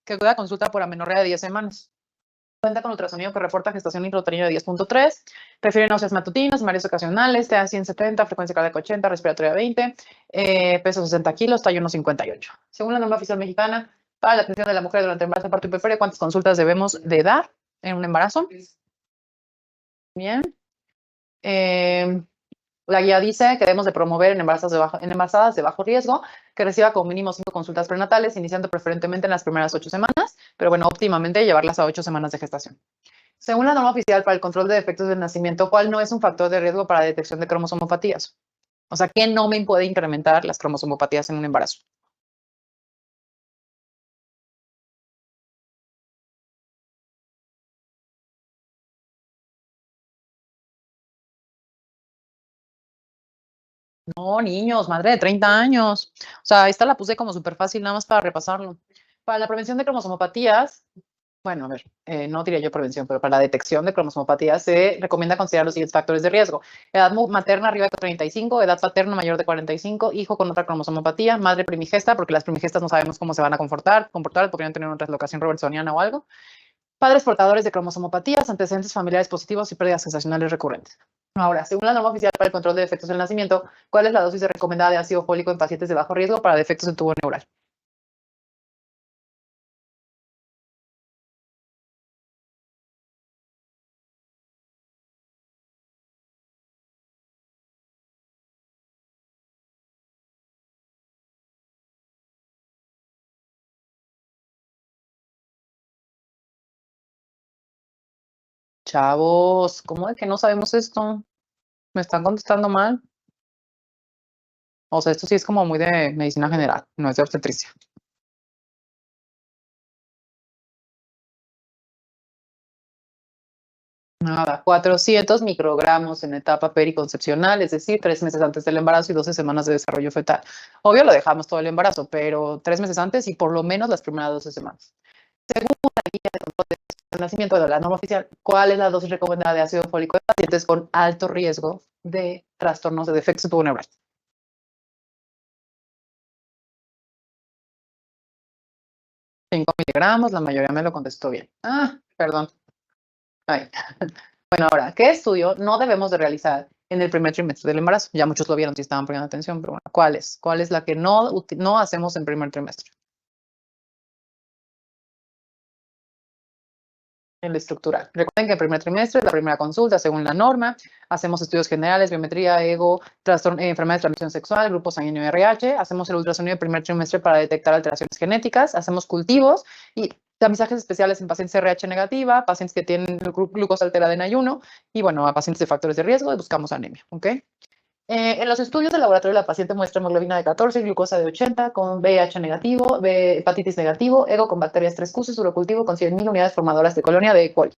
que acude a consulta por amenorrea de 10 semanas. Cuenta con ultrasonido que reporta gestación intrauterina de 10.3, refiere náuseas matutinas, mareos ocasionales, TA 170, frecuencia cardíaca 80, respiratoria 20, peso 60 kilos, tallo 1.58. Según la norma oficial mexicana, para la atención de la mujer durante el embarazo, parto y puerperio, ¿cuántas consultas debemos de dar en un embarazo? Bien. La guía dice que debemos de promover en embarazadas de bajo riesgo que reciba como mínimo 5 consultas prenatales, iniciando preferentemente en las primeras 8 semanas, pero bueno, óptimamente llevarlas a 8 semanas de gestación. Según la norma oficial para el control de defectos del nacimiento, ¿cuál no es un factor de riesgo para la detección de cromosomopatías? O sea, ¿qué no me puede incrementar las cromosomopatías en un embarazo? No, niños, madre de 30 años. O sea, esta la puse como súper fácil, nada más para repasarlo. Para la prevención de cromosomopatías, bueno, a ver, no diría yo prevención, pero para la detección de cromosomopatías se recomienda considerar los siguientes factores de riesgo. Edad materna arriba de 35, edad paterna mayor de 45, hijo con otra cromosomopatía, madre primigesta, porque las primigestas no sabemos cómo se van a comportar, podrían tener una translocación robertsoniana o algo. Padres portadores de cromosomopatías, antecedentes familiares positivos y pérdidas gestacionales recurrentes. Ahora, según la norma oficial para el control de defectos del nacimiento, ¿cuál es la dosis recomendada de ácido fólico en pacientes de bajo riesgo para defectos en tubo neural? Chavos, ¿cómo de que no sabemos esto? ¿Me están contestando mal? O sea, esto sí es como muy de medicina general, no es de obstetricia. Nada, 400 microgramos en etapa periconcepcional, es decir, 3 meses antes del embarazo y 12 semanas de desarrollo fetal. Obvio lo dejamos todo el embarazo, pero 3 meses antes y por lo menos las primeras 12 semanas. Según la guía de control de nacimiento de la norma oficial, ¿cuál es la dosis recomendada de ácido fólico en pacientes con alto riesgo de trastornos de defectos tubo neural? 5 miligramos, la mayoría me lo contestó bien. Ah, perdón. Ay. Bueno, ahora, ¿qué estudio no debemos de realizar en el primer trimestre del embarazo? Ya muchos lo vieron si estaban poniendo atención, pero bueno, ¿cuál es? ¿Cuál es la que no hacemos en primer trimestre? El estructural. Recuerden que el primer trimestre es la primera consulta según la norma. Hacemos estudios generales, biometría, ego, enfermedades de transmisión sexual, grupo sanguíneo RH. Hacemos el ultrasonido del primer trimestre para detectar alteraciones genéticas. Hacemos cultivos y tamizajes especiales en pacientes RH negativa, pacientes que tienen glucosa alterada en ayuno y, bueno, a pacientes de factores de riesgo y buscamos anemia. ¿Ok? En los estudios de laboratorio, la paciente muestra hemoglobina de 14, glucosa de 80, con VIH negativo, hepatitis negativo, ego con bacterias 3 q urocultivo con 100.000 unidades formadoras de colonia de E. coli.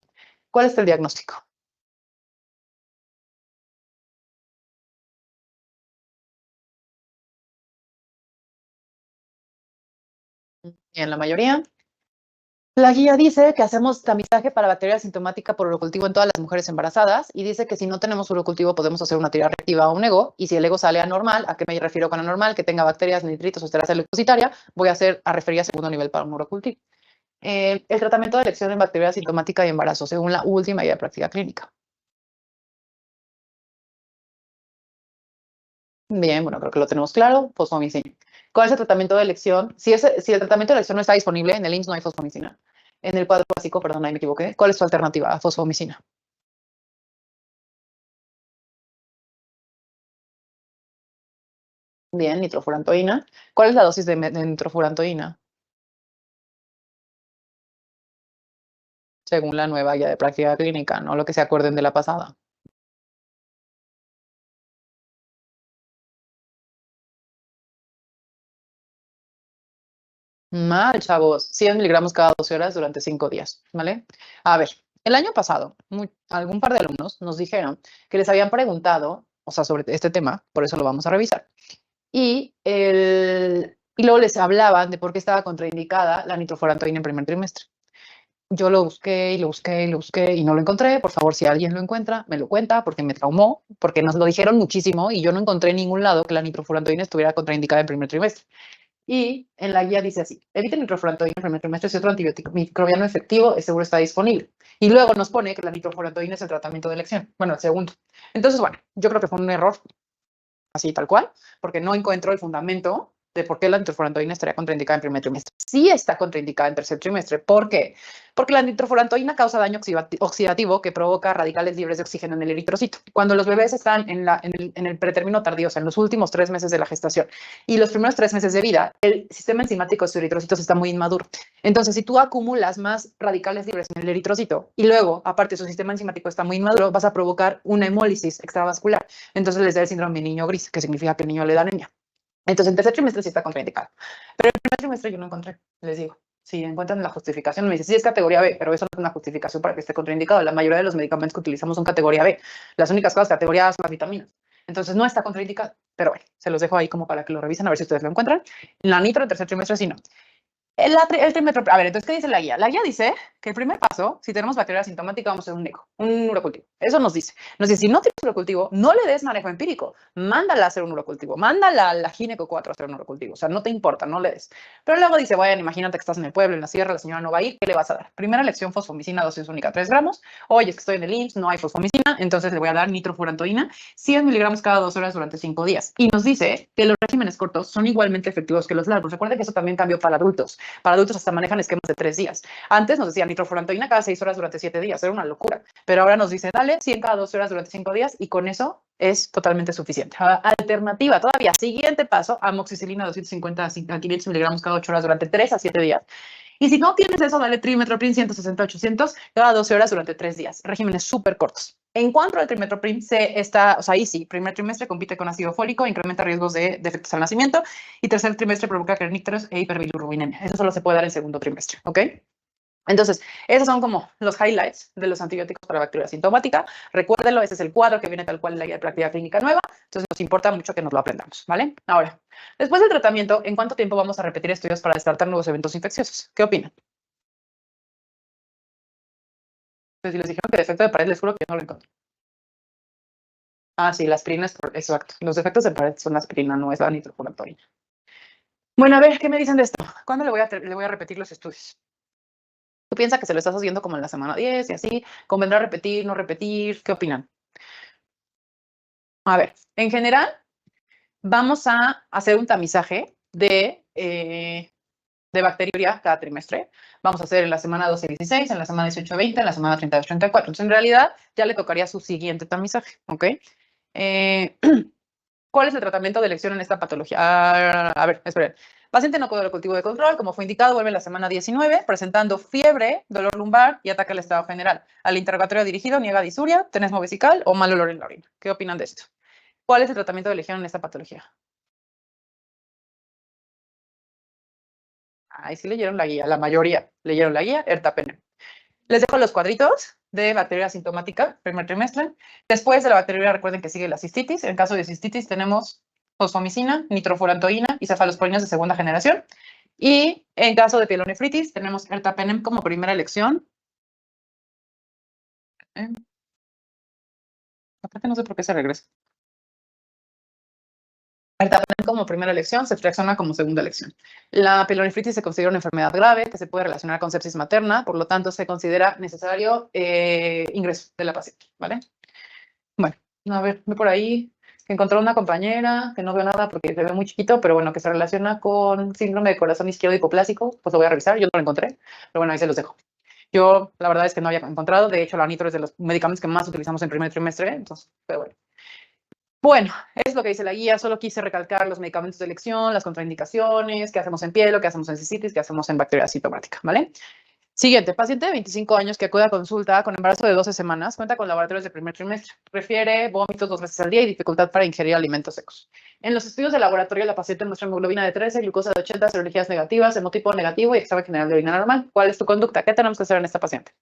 ¿Cuál es el diagnóstico? Y en la mayoría. La guía dice que hacemos tamizaje para bacteria sintomática por urocultivo en todas las mujeres embarazadas y dice que si no tenemos urocultivo podemos hacer una tira reactiva o un ego y si el ego sale anormal, ¿a qué me refiero con anormal? Que tenga bacterias, nitritos o esterasa leucocitaria, voy a referir a segundo nivel para un urocultivo. El tratamiento de elección en bacteria sintomática y embarazo, según la última guía de práctica clínica. Bien, bueno, creo que lo tenemos claro. Fosfomicina. ¿Cuál es el tratamiento de elección? Si el tratamiento de elección no está disponible, en el IMSS no hay fosfomicina. En el cuadro básico, perdón, ahí me equivoqué. ¿Cuál es su alternativa a fosfomicina? Bien, nitrofurantoína. ¿Cuál es la dosis de nitrofurantoína? Según la nueva guía de práctica clínica, no lo que se acuerden de la pasada. Mal, chavos. 100 miligramos cada 12 horas durante 5 días, ¿vale? A ver, el año pasado, algún par de alumnos nos dijeron que les habían preguntado, o sea, sobre este tema, por eso lo vamos a revisar. Y luego les hablaban de por qué estaba contraindicada la nitrofurantoína en primer trimestre. Yo lo busqué y lo busqué y lo busqué y no lo encontré. Por favor, si alguien lo encuentra, me lo cuenta porque me traumó, porque nos lo dijeron muchísimo y yo no encontré en ningún lado que la nitrofurantoína estuviera contraindicada en primer trimestre. Y en la guía dice así: evite nitrofurantoína en el primer trimestre si otro antibiótico microbiano efectivo es seguro está disponible. Y luego nos pone que la nitrofurantoína es el tratamiento de elección. Bueno, el segundo. Entonces, bueno, yo creo que fue un error, así tal cual, porque no encuentro el fundamento de por qué la nitrofurantoína estaría contraindicada en primer trimestre. Sí está contraindicada en tercer trimestre. ¿Por qué? Porque la nitrofurantoína causa daño oxidativo que provoca radicales libres de oxígeno en el eritrocito. Cuando los bebés están en el pretérmino tardío, o sea, en los últimos 3 meses de la gestación y los primeros 3 meses de vida, el sistema enzimático de sus eritrocitos está muy inmaduro. Entonces, si tú acumulas más radicales libres en el eritrocito y luego, aparte, su sistema enzimático está muy inmaduro, vas a provocar una hemólisis extravascular. Entonces les da el síndrome de niño gris, que significa que el niño le da anemia. Entonces, en tercer trimestre sí está contraindicado. Pero en el primer trimestre yo no encontré, les digo. Si encuentran la justificación, me dice, sí, es categoría B, pero eso no es una justificación para que esté contraindicado. La mayoría de los medicamentos que utilizamos son categoría B. Las únicas cosas categoría A son las vitaminas. Entonces, no está contraindicado. Pero bueno, se los dejo ahí como para que lo revisen, a ver si ustedes lo encuentran. La nitro en tercer trimestre sí no. El trimestre, a ver, entonces, ¿qué dice la guía? La guía dice que el primer paso, si tenemos bacteria asintomática, vamos a hacer un eco, un urocultivo. Eso nos dice. Nos dice, si no tienes urocultivo, no le des manejo empírico. Mándala a hacer un urocultivo. Mándala a la Gineco 4 a hacer un urocultivo. O sea, no te importa, no le des. Pero luego dice, bueno, imagínate que estás en el pueblo, en la sierra, la señora no va a ir, ¿qué le vas a dar? Primera lección, fosfomicina, dosis única, 3 gramos. Oye, es que estoy en el IMSS, no hay fosfomicina, entonces le voy a dar nitrofurantoína, 100 miligramos cada 2 horas durante 5 días. Y nos dice que los regímenes cortos son igualmente efectivos que los largos. Recuerden que eso también cambió para adultos. Para adultos hasta manejan esquemas de 3 días. Antes nos decían nitrofurantoína cada 6 horas durante 7 días. Era una locura. Pero ahora nos dice, dale 100 cada 2 horas durante 5 días y con eso es totalmente suficiente. Alternativa, todavía, siguiente paso, amoxicilina 250 a 500 miligramos cada 8 horas durante 3 a 7 días. Y si no tienes eso, dale trimetoprim 160-800 cada 12 horas durante 3 días. Regímenes súper cortos. En cuanto al trimetoprim, o sea, ahí sí, primer trimestre compite con ácido fólico, incrementa riesgos de defectos al nacimiento y tercer trimestre provoca kernícteros e hiperbilirrubinemia. Eso solo se puede dar en segundo trimestre, ¿ok? Entonces, esos son como los highlights de los antibióticos para bacteria asintomática. Recuérdenlo, ese es el cuadro que viene tal cual en la guía de práctica clínica nueva. Entonces, nos importa mucho que nos lo aprendamos, ¿vale? Ahora, después del tratamiento, ¿en cuánto tiempo vamos a repetir estudios para descartar nuevos eventos infecciosos? ¿Qué opinan? Pues si les dijeron que defecto de pared, les juro que yo no lo encontré. Ah, sí, la aspirina es exacto. Los defectos de pared son la aspirina, no es la nitrofurantoína. Bueno, a ver, ¿qué me dicen de esto? ¿Cuándo le voy a repetir los estudios? ¿Tú piensas que se lo estás haciendo como en la semana 10 y así? ¿Convendrá repetir, no repetir? ¿Qué opinan? A ver, en general, vamos a hacer un tamizaje de bacteriuria cada trimestre. Vamos a hacer en la semana 12-16, en la semana 18-20, en la semana 32-34. Entonces, en realidad, ya le tocaría su siguiente tamizaje, ¿ok? Eh, ¿Cuál es el tratamiento de elección en esta patología? A ver, esperen. Paciente no con el cultivo de control, como fue indicado, vuelve en la semana 19, presentando fiebre, dolor lumbar y ataque al estado general. Al interrogatorio dirigido, niega disuria, tenesmo vesical o mal olor en la orina. ¿Qué opinan de esto? ¿Cuál es el tratamiento de elección en esta patología? Ahí sí leyeron la guía, la mayoría leyeron la guía, ertapenem. Les dejo los cuadritos de bacteria asintomática, primer trimestre. Después de la bacteria, recuerden que sigue la cistitis. En caso de cistitis tenemos fosfomicina, nitrofurantoína y cefalosporinas de segunda generación. Y en caso de pielonefritis tenemos ertapenem como primera elección. Aparte no sé por qué se regresa. Ertapenem como primera elección, ceftriaxona como segunda elección. La pielonefritis se considera una enfermedad grave que se puede relacionar con sepsis materna, por lo tanto se considera necesario ingreso de la paciente, ¿vale? Bueno, a ver, ve por ahí que encontró una compañera que no veo nada porque se ve muy chiquito, pero bueno, que se relaciona con síndrome de corazón izquierdo hipoplásico, pues lo voy a revisar, yo no lo encontré, pero bueno, ahí se los dejo. Yo, la verdad es que no había encontrado, de hecho, la nitro es de los medicamentos que más utilizamos en primer trimestre, entonces, pero bueno. Bueno, es lo que dice la guía, solo quise recalcar los medicamentos de elección, las contraindicaciones, qué hacemos en piel, lo que hacemos en cistitis, qué hacemos en bacteria asintomática, ¿vale? Siguiente, paciente de 25 años que acude a consulta con embarazo de 12 semanas, cuenta con laboratorios de primer trimestre, refiere vómitos 2 veces al día y dificultad para ingerir alimentos secos. En los estudios de laboratorio, la paciente muestra hemoglobina de 13, glucosa de 80, serologías negativas, hemotipo negativo y examen general de orina normal. ¿Cuál es tu conducta? ¿Qué tenemos que hacer en esta paciente?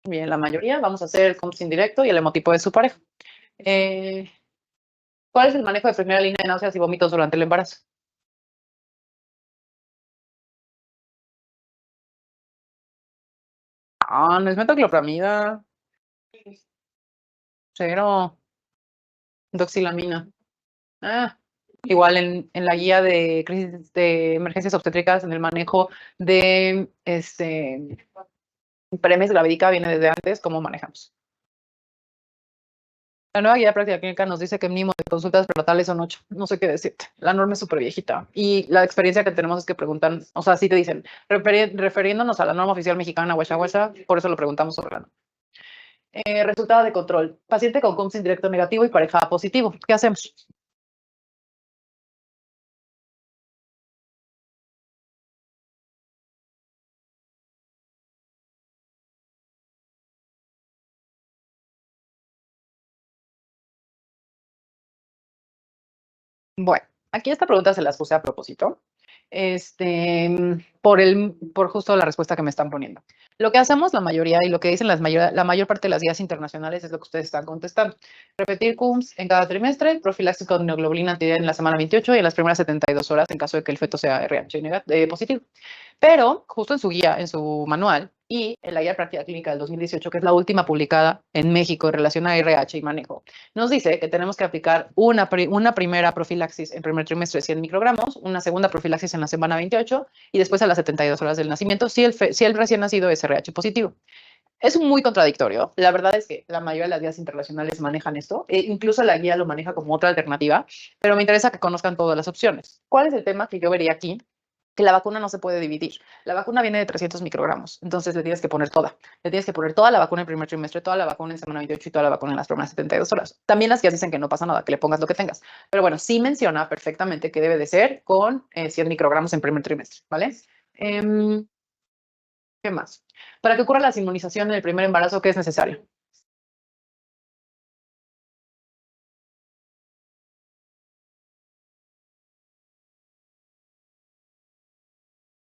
Bien, la mayoría. Vamos a hacer el COMS indirecto y el hemotipo de su pareja. Eh, ¿Cuál es el manejo de primera línea de náuseas y vómitos durante el embarazo? Ah, no es metoclopramida. Cero. Doxilamina. Ah, igual en la guía de crisis de emergencias obstétricas en el manejo de premes gravídica viene desde antes cómo manejamos. La nueva guía de práctica clínica nos dice que mínimo de consultas prenatales son 8. No sé qué decirte. La norma es súper viejita. Y la experiencia que tenemos es que preguntan, o sea, sí te dicen, refiriéndonos a la norma oficial mexicana, huesa huesa, por eso lo preguntamos sobre la norma. Resultado de control. Paciente con CUMS indirecto negativo y pareja positivo. ¿Qué hacemos? Bueno, aquí esta pregunta se las puse a propósito, por justo la respuesta que me están poniendo. Lo que hacemos la mayoría y lo que dicen la mayor parte de las guías internacionales es lo que ustedes están contestando. Repetir CUMS en cada trimestre, profilaxis con neoglobulina antiviral en la semana 28 y en las primeras 72 horas en caso de que el feto sea RH positivo. Pero justo en su guía, en su manual y en la guía de práctica clínica del 2018, que es la última publicada en México en relación a RH y manejo, nos dice que tenemos que aplicar una primera profilaxis en primer trimestre de 100 microgramos, una segunda profilaxis en la semana 28 y después a las 72 horas del nacimiento si el recién nacido es RH positivo. Es muy contradictorio. La verdad es que la mayoría de las guías internacionales manejan esto. Incluso la guía lo maneja como otra alternativa, pero me interesa que conozcan todas las opciones. ¿Cuál es el tema que yo vería aquí? Que la vacuna no se puede dividir. La vacuna viene de 300 microgramos, entonces le tienes que poner toda. Le tienes que poner toda la vacuna en primer trimestre, toda la vacuna en semana 28 y toda la vacuna en las primeras 72 horas. También las guías dicen que no pasa nada, que le pongas lo que tengas. Pero bueno, sí menciona perfectamente que debe de ser con 100 microgramos en primer trimestre, ¿vale? ¿Qué más? Para que ocurra la inmunización en el primer embarazo, ¿qué es necesario?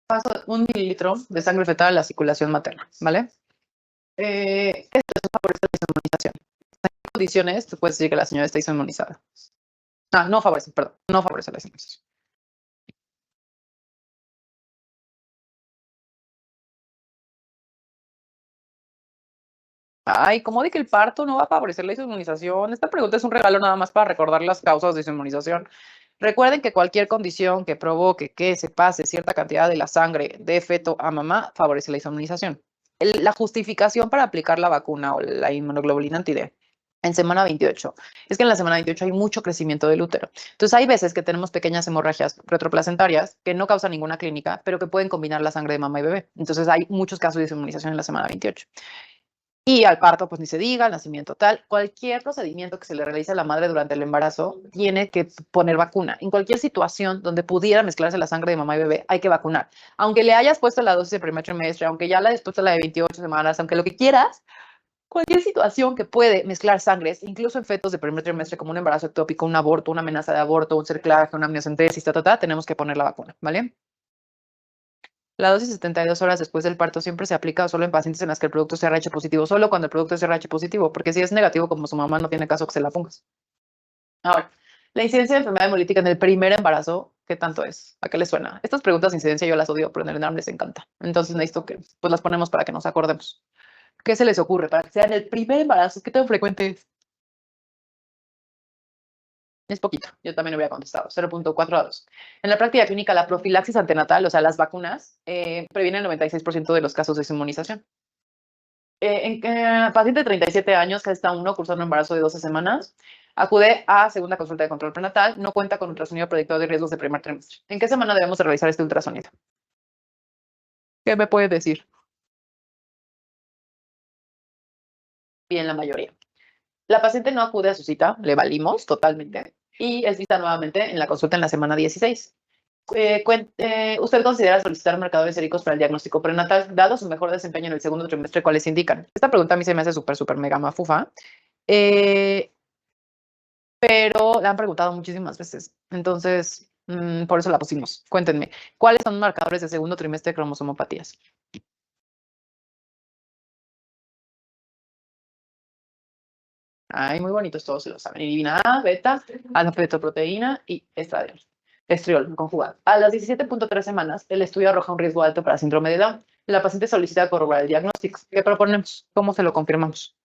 Paso 1 mililitro de sangre fetal a la circulación materna, ¿vale? Esto es favorece la inmunización. En qué condiciones tú puedes decir que la señora está inmunizada? Ah, no favorece, perdón, no favorece la inmunización. Ay, ¿cómo de que el parto no va a favorecer la inmunización? Esta pregunta es un regalo nada más para recordar las causas de inmunización. Recuerden que cualquier condición que provoque que se pase cierta cantidad de la sangre de feto a mamá favorece la inmunización. La justificación para aplicar la vacuna o la inmunoglobulina anti-D en semana 28 es que en la semana 28 hay mucho crecimiento del útero. Entonces hay veces que tenemos pequeñas hemorragias retroplacentarias que no causan ninguna clínica, pero que pueden combinar la sangre de mamá y bebé. Entonces hay muchos casos de inmunización en la semana 28. Y al parto, pues ni se diga, al nacimiento tal, cualquier procedimiento que se le realice a la madre durante el embarazo tiene que poner vacuna. En cualquier situación donde pudiera mezclarse la sangre de mamá y bebé, hay que vacunar. Aunque le hayas puesto la dosis de primer trimestre, aunque ya la hayas puesto la de 28 semanas, aunque lo que quieras, cualquier situación que puede mezclar sangres, incluso en fetos de primer trimestre, como un embarazo ectópico, un aborto, una amenaza de aborto, un cerclaje, una amniocentesis, tenemos que poner la vacuna, ¿vale? La dosis 72 horas después del parto siempre se aplica solo en pacientes en las que el producto es RH positivo, solo cuando el producto es RH positivo, porque si es negativo como su mamá no tiene caso que se la pongas. Ahora, la incidencia de enfermedad hemolítica en el primer embarazo, ¿qué tanto es? ¿A qué les suena? Estas preguntas de incidencia yo las odio, pero en el ENARM les encanta. Entonces necesito que pues las ponemos para que nos acordemos. ¿Qué se les ocurre para que sea en el primer embarazo? ¿Qué tan frecuente es? Es poquito, yo también hubiera contestado, 0.4 a 2. En la práctica clínica, la profilaxis antenatal, o sea, las vacunas, previene el 96% de los casos de inmunización. Paciente de 37 años, gesta 1, cursando un embarazo de 12 semanas, acude a segunda consulta de control prenatal, no cuenta con ultrasonido predictor de riesgos de primer trimestre. ¿En qué semana debemos de realizar este ultrasonido? ¿Qué me puede decir? Bien, la mayoría. La paciente no acude a su cita, le valimos totalmente y es vista nuevamente en la consulta en la semana 16. ¿Usted considera solicitar marcadores séricos para el diagnóstico prenatal, dado su mejor desempeño en el segundo trimestre? ¿Cuáles indican? Esta pregunta a mí se me hace súper mega mafufa, pero la han preguntado muchísimas veces. Entonces, por eso la pusimos. Cuéntenme, ¿cuáles son marcadores de segundo trimestre de cromosomopatías? Ay, muy bonitos todos, se lo saben. Inhibina A, beta, alfa-fetoproteína y estradiol. estriol conjugado. A las 17.3 semanas, el estudio arroja un riesgo alto para síndrome de Down. La paciente solicita corroborar el diagnóstico. ¿Qué proponemos? ¿Cómo se lo confirmamos?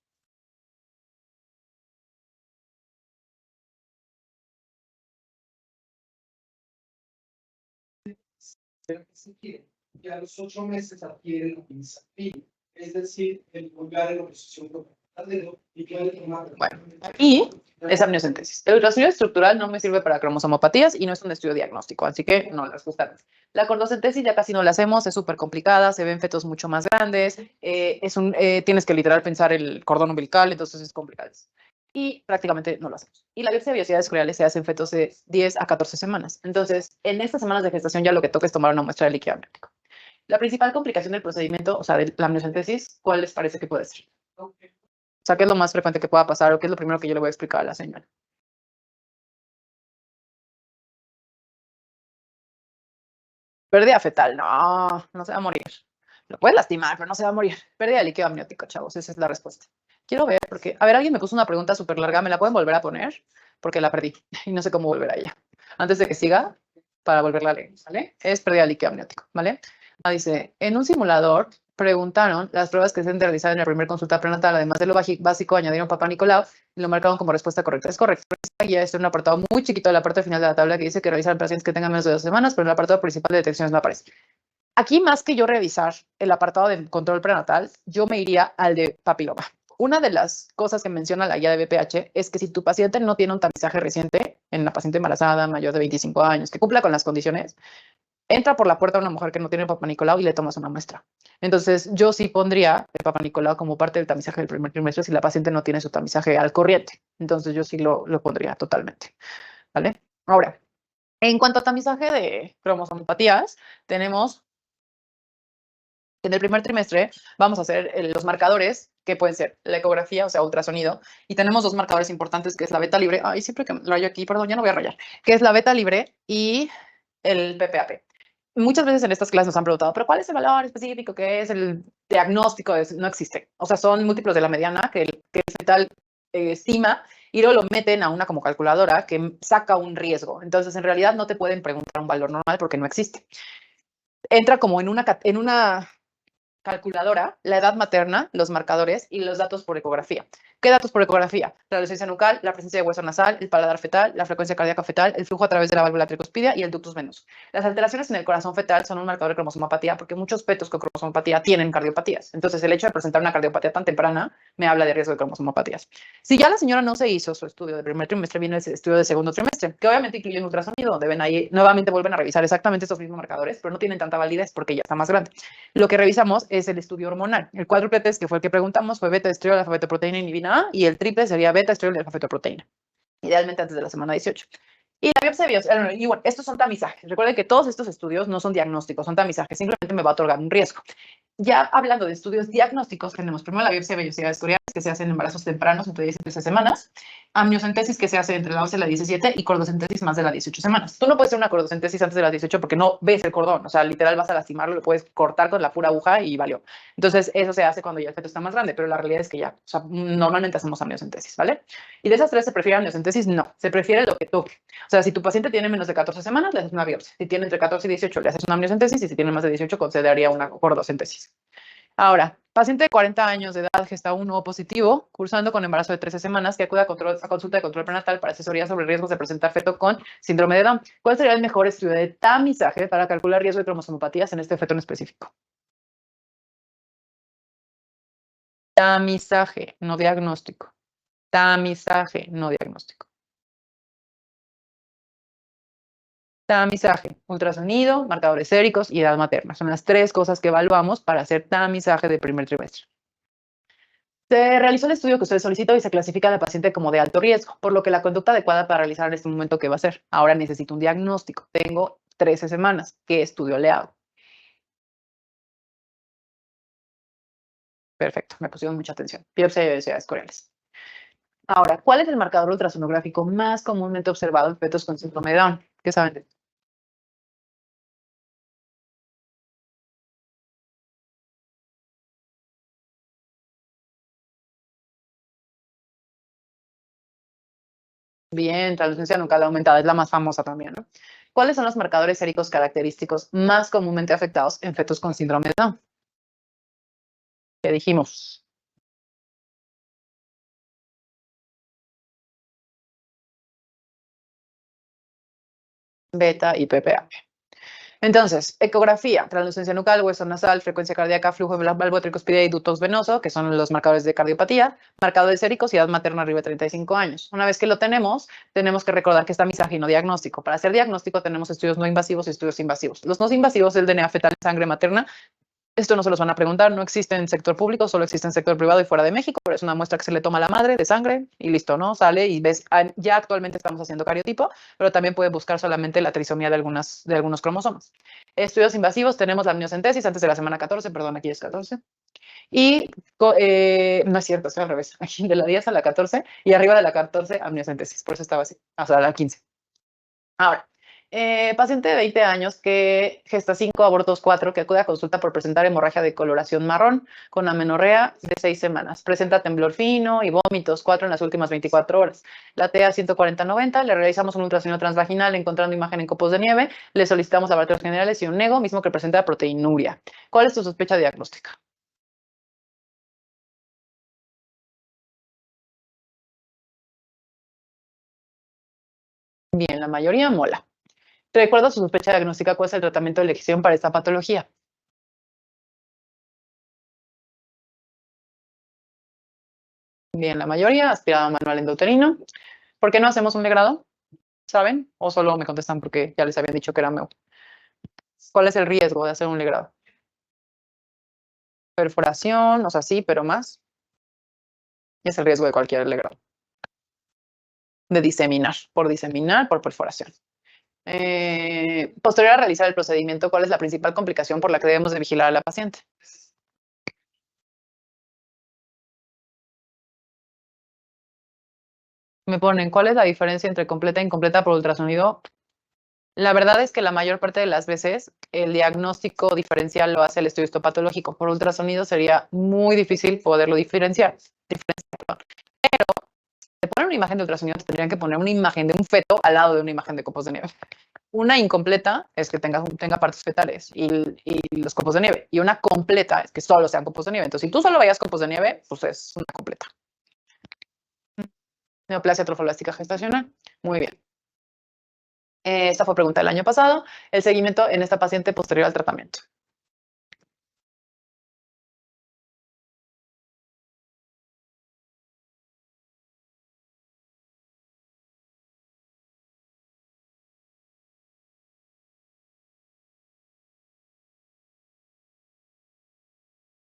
Y a los 8 meses adquiere la misafil, es decir, el pulgar en oposición al dedo y puede tomar. Bueno, aquí es amniocentesis. El ultrasonido estructural no me sirve para cromosomopatías y no es un estudio diagnóstico, así que no las gustan. La cordocentesis ya casi no la hacemos, es súper complicada, se ven fetos mucho más grandes, tienes que literal pensar el cordón umbilical, entonces es complicado. Y prácticamente no lo hacemos. Y la biopsia de velocidades escoriales se hace en fetos de 10 a 14 semanas. Entonces, en estas semanas de gestación ya lo que toca es tomar una muestra de líquido amniótico. La principal complicación del procedimiento, o sea, de la amniocentesis, ¿cuál les parece que puede ser? O sea, ¿qué es lo más frecuente que pueda pasar o qué es lo primero que yo le voy a explicar a la señora? Pérdida fetal, no, no se va a morir. Lo puede lastimar, pero no se va a morir. Pérdida de líquido amniótico, chavos, esa es la respuesta. Quiero ver, porque, a ver, alguien me puso una pregunta súper larga, ¿me la pueden volver a poner? Porque la perdí y no sé cómo volver a ella. Antes de que siga, para volverla a leer, ¿vale? Es pérdida de líquido amniótico, ¿vale? Dice, en un simulador preguntaron las pruebas que se han realizado en la primera consulta prenatal, además de lo básico, añadieron Papá Nicolau y lo marcaron como respuesta correcta. Es correcto. Esta guía está en un apartado muy chiquito de la parte final de la tabla que dice que revisar pacientes que tengan menos de 2 semanas, pero en el apartado principal de detecciones no aparece. Aquí, más que yo revisar el apartado de control prenatal, yo me iría al de papiloma. Una de las cosas que menciona la guía de BPH es que si tu paciente no tiene un tamizaje reciente, en la paciente embarazada mayor de 25 años, que cumpla con las condiciones, entra por la puerta una mujer que no tiene Papá Nicolau y le tomas una muestra. Entonces, yo sí pondría el Papá Nicolau como parte del tamizaje del primer trimestre si la paciente no tiene su tamizaje al corriente. Entonces, yo sí lo pondría totalmente. ¿Vale? Ahora, en cuanto a tamizaje de cromosomopatías, tenemos en el primer trimestre vamos a hacer los marcadores, que pueden ser la ecografía, o sea, ultrasonido, y tenemos dos marcadores importantes, que es la beta libre, ay, siempre que lo rayo aquí, perdón, ya no voy a rayar, que es la beta libre y el PPAP. Muchas veces en estas clases nos han preguntado, ¿pero cuál es el valor específico? ¿Qué es el diagnóstico? No existe. O sea, son múltiplos de la mediana que el fetal estima y luego lo meten a una como calculadora que saca un riesgo. Entonces, en realidad no te pueden preguntar un valor normal porque no existe. Entra como en una calculadora, la edad materna, los marcadores y los datos por ecografía. ¿Qué datos por ecografía? La adolescencia nucal, la presencia de hueso nasal, el paladar fetal, la frecuencia cardíaca fetal, el flujo a través de la válvula tricuspidia y el ductus venoso. Las alteraciones en el corazón fetal son un marcador de cromosomopatía porque muchos fetos con cromosomopatía tienen cardiopatías. Entonces, el hecho de presentar una cardiopatía tan temprana me habla de riesgo de cromosomopatías. Si ya la señora no se hizo su estudio de primer trimestre, viene el estudio de segundo trimestre, que obviamente incluye un ultrasonido, donde ven ahí, nuevamente vuelven a revisar exactamente estos mismos marcadores, pero no tienen tanta validez porque ya está más grande. Lo que revisamos es el estudio hormonal. El cuádruple test, que fue el que preguntamos, fue beta-estriol, alfa-fetoproteína inhibina A, y el triple sería beta-estriol y alfa-fetoproteína, idealmente antes de la semana 18. Y la biopsia y bueno, estos son tamizajes. Recuerden que todos estos estudios no son diagnósticos, son tamizajes, simplemente me va a otorgar un riesgo. Ya hablando de estudios diagnósticos, tenemos primero la biopsia de vellosidades coriales, que se hace en embarazos tempranos entre 10 y 13 semanas, amniocentesis, que se hace entre la 11 y la 17, y cordocentesis más de las 18 semanas. Tú no puedes hacer una cordocentesis antes de las 18 porque no ves el cordón, o sea, literal vas a lastimarlo, lo puedes cortar con la pura aguja y valió. Entonces, eso se hace cuando ya el feto está más grande, pero la realidad es que ya, o sea, normalmente hacemos amniocentesis, ¿vale? Y de esas tres, ¿se prefiere amniocentesis? No, se prefiere lo que toque. O sea, si tu paciente tiene menos de 14 semanas, le haces una biopsia. Si tiene entre 14 y 18, le haces una amniocentesis, y si tiene más de 18, consideraría una cordocentesis. Ahora, paciente de 40 años de edad, gesta 1 o positivo, cursando con embarazo de 13 semanas, que acude a consulta de control prenatal para asesoría sobre riesgos de presentar feto con síndrome de Down. ¿Cuál sería el mejor estudio de tamizaje para calcular riesgo de cromosomopatías en este feto en específico? Tamizaje, no diagnóstico. Tamizaje, no diagnóstico. Tamizaje, ultrasonido, marcadores séricos y edad materna. Son las tres cosas que evaluamos para hacer tamizaje de primer trimestre. Se realizó el estudio que usted solicitó y se clasifica a la paciente como de alto riesgo, por lo que la conducta adecuada para realizar en este momento, ¿qué va a ser? Ahora necesito un diagnóstico. Tengo 13 semanas. ¿Qué estudio le hago? Perfecto, me pusieron mucha atención. Biopsia de velocidades coriales. Ahora, ¿cuál es el marcador ultrasonográfico más comúnmente observado en fetos con síndrome de Down? ¿Qué saben de esto? Bien, translucencia nucal aumentada es la más famosa también, ¿no? ¿Cuáles son los marcadores séricos característicos más comúnmente afectados en fetos con síndrome de Down? ¿Qué dijimos? Beta y PPA. Entonces, ecografía, translucencia nucal, hueso nasal, frecuencia cardíaca, flujo valvo tricuspidea y ductos venoso, que son los marcadores de cardiopatía, marcadores séricos y edad materna arriba de 35 años. Una vez que lo tenemos que recordar que está misagino diagnóstico. Para hacer diagnóstico tenemos estudios no invasivos y estudios invasivos. Los no invasivos, el DNA fetal en sangre materna, esto no se los van a preguntar, no existe en sector público, solo existe en sector privado y fuera de México, pero es una muestra que se le toma a la madre de sangre y listo, ¿no? Sale y ves, ya actualmente estamos haciendo cariotipo, pero también puede buscar solamente la trisomía de algunos cromosomas. Estudios invasivos, tenemos la amniocentesis antes de la semana 14, perdón, aquí es 14. Y no es cierto, es al revés, aquí de la 10 a la 14 y arriba de la 14 amniocentesis, por eso estaba así, hasta la 15. Ahora, paciente de 20 años que gesta 5, abortos 4, que acude a consulta por presentar hemorragia de coloración marrón con amenorrea de 6 semanas. Presenta temblor fino y vómitos 4 en las últimas 24 horas. La TA 140-90, le realizamos un ultrasonido transvaginal encontrando imagen en copos de nieve, le solicitamos laboratorios generales y un nego, mismo que presenta proteinuria. ¿Cuál es tu sospecha diagnóstica? Bien, la mayoría mola. De acuerdo a su sospecha diagnóstica, ¿cuál es el tratamiento de elección para esta patología? Bien, la mayoría, aspirado manual endouterino. ¿Por qué no hacemos un legrado? ¿Saben? ¿O solo me contestan porque ya les habían dicho que era MEU? ¿Cuál es el riesgo de hacer un legrado? Perforación, o sea, sí, pero más. Y es el riesgo de cualquier legrado. De diseminar, por perforación. Posterior a realizar el procedimiento, ¿cuál es la principal complicación por la que debemos de vigilar a la paciente? Me ponen, ¿cuál es la diferencia entre completa e incompleta por ultrasonido? La verdad es que la mayor parte de las veces el diagnóstico diferencial lo hace el estudio histopatológico. Por ultrasonido sería muy difícil poderlo diferenciar. Te ponen una imagen de ultrasonido, te tendrían que poner una imagen de un feto al lado de una imagen de copos de nieve. Una incompleta es que tenga partes fetales y los copos de nieve. Y una completa es que solo sean copos de nieve. Entonces, si tú solo veías copos de nieve, pues es una completa. Neoplasia trofoblástica gestacional. Muy bien. Esta fue pregunta del año pasado. El seguimiento en esta paciente posterior al tratamiento.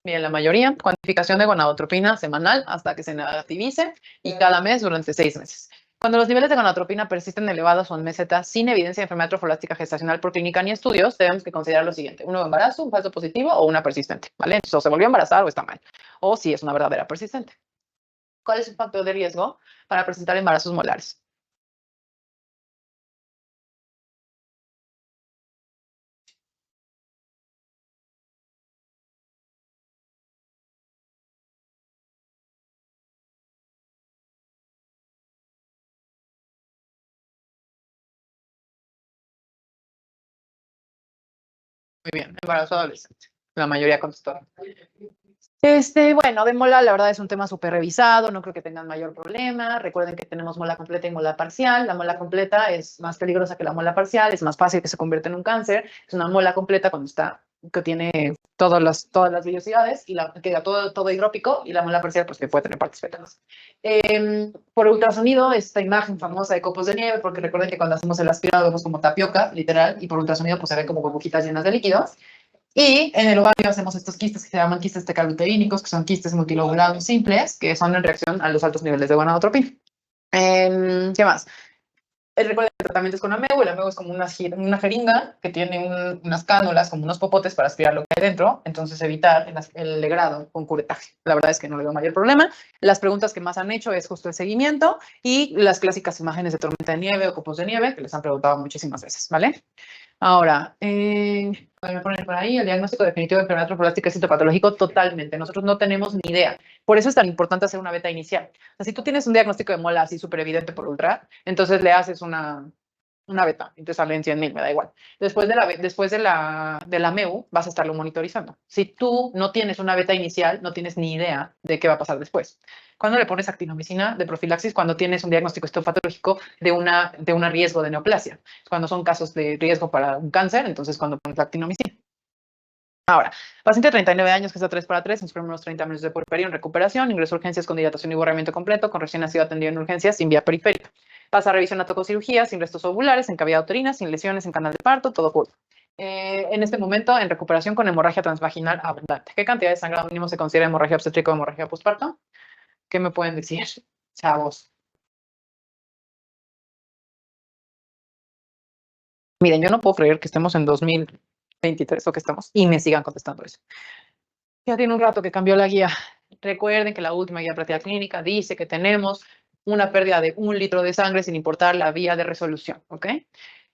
Bien, la mayoría, cuantificación de gonadotropina semanal hasta que se negativice y cada mes durante 6 meses. Cuando los niveles de gonadotropina persisten elevados o en meseta sin evidencia de enfermedad trofolástica gestacional por clínica ni estudios, debemos que considerar lo siguiente: un nuevo embarazo, un falso positivo o una persistente, ¿vale? Entonces, o se volvió a embarazar o está mal, o si es una verdadera persistente. ¿Cuál es el factor de riesgo para presentar embarazos molares? Muy bien, embarazo adolescente. La mayoría contestó. Bueno, de mola, la verdad es un tema súper revisado, no creo que tengan mayor problema. Recuerden que tenemos mola completa y mola parcial. La mola completa es más peligrosa que la mola parcial, es más fácil que se convierta en un cáncer. Es una mola completa que tiene todas las vellosidades y que da todo hidrópico, y la mola parcial, pues que puede tener partes fetales. Por ultrasonido, esta imagen famosa de copos de nieve, porque recuerden que cuando hacemos el aspirado vemos como tapioca, literal, y por ultrasonido pues se ven como burbujitas llenas de líquido. Y en el ovario hacemos estos quistes que se llaman quistes tecalouterinicos, que son quistes multilobulados simples, que son en reacción a los altos niveles de gonadotropina. ¿Qué más? Recuerden que el tratamiento es con ameu. El ameu es como una jeringa que tiene unas cánulas, como unos popotes para aspirar lo que hay dentro. Entonces, evitar el legrado con curetaje. La verdad es que no le veo mayor problema. Las preguntas que más han hecho es justo el seguimiento y las clásicas imágenes de tormenta de nieve o copos de nieve, que les han preguntado muchísimas veces, ¿vale? Ahora, voy a poner por ahí el diagnóstico definitivo de enfermedad trofolástica citopatológico. Totalmente, nosotros no tenemos ni idea. Por eso es tan importante hacer una beta inicial. O sea, si tú tienes un diagnóstico de mola así súper evidente por ultra, entonces le haces una una beta, y te salen 100,000, me da igual. Después de la MEU, vas a estarlo monitorizando. Si tú no tienes una beta inicial, no tienes ni idea de qué va a pasar después. ¿Cuándo le pones actinomicina de profilaxis? Cuando tienes un diagnóstico histopatológico de un riesgo de neoplasia. Cuando son casos de riesgo para un cáncer, entonces cuando pones la actinomicina. Ahora, paciente de 39 años que está 3x3, en los primeros 30 minutos de puerperio en recuperación, ingresó a urgencias con dilatación y borramiento completo, con recién nacido atendido en urgencias sin vía periférica. Pasa a revisión a tococirugía, sin restos ovulares, en cavidad uterina, sin lesiones en canal de parto, todo cool. En este momento, en recuperación con hemorragia transvaginal abundante. ¿Qué cantidad de sangrado mínimo se considera hemorragia obstétrica o hemorragia postparto? ¿Qué me pueden decir, chavos? Miren, yo no puedo creer que estemos en 2023 o que estamos y me sigan contestando eso. Ya tiene un rato que cambió la guía. Recuerden que la última guía de práctica clínica dice que tenemos una pérdida de 1 litro de sangre sin importar la vía de resolución, ¿ok?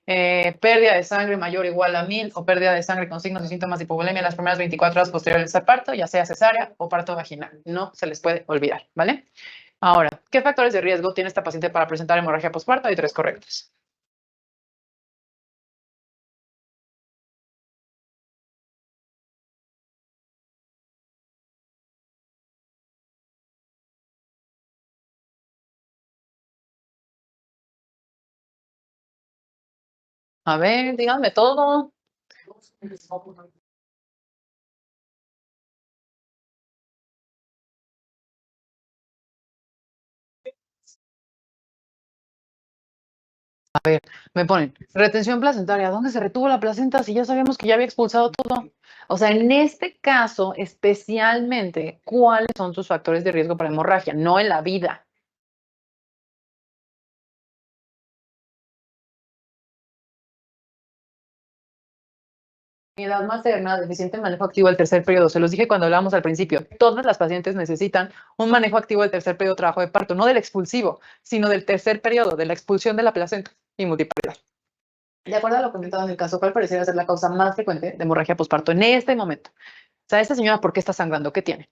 Pérdida de sangre mayor o igual a 1000 o pérdida de sangre con signos y síntomas de hipovolemia en las primeras 24 horas posteriores al parto, ya sea cesárea o parto vaginal. No se les puede olvidar, ¿vale? Ahora, ¿qué factores de riesgo tiene esta paciente para presentar hemorragia postparto? Hay 3 correctos. A ver, díganme todo. Me ponen, retención placentaria, ¿dónde se retuvo la placenta si ya sabíamos que ya había expulsado todo? O sea, en este caso, especialmente, ¿cuáles son tus factores de riesgo para hemorragia? No en la vida. Edad materna, deficiente manejo activo del tercer periodo. Se los dije cuando hablábamos al principio. Todas las pacientes necesitan un manejo activo del tercer periodo de trabajo de parto, no del expulsivo, sino del tercer periodo, de la expulsión de la placenta y multiparidad. De acuerdo a lo comentado en el caso, ¿cuál pareciera ser la causa más frecuente de hemorragia posparto en este momento? O sea, esta señora, ¿por qué está sangrando? ¿Qué tiene?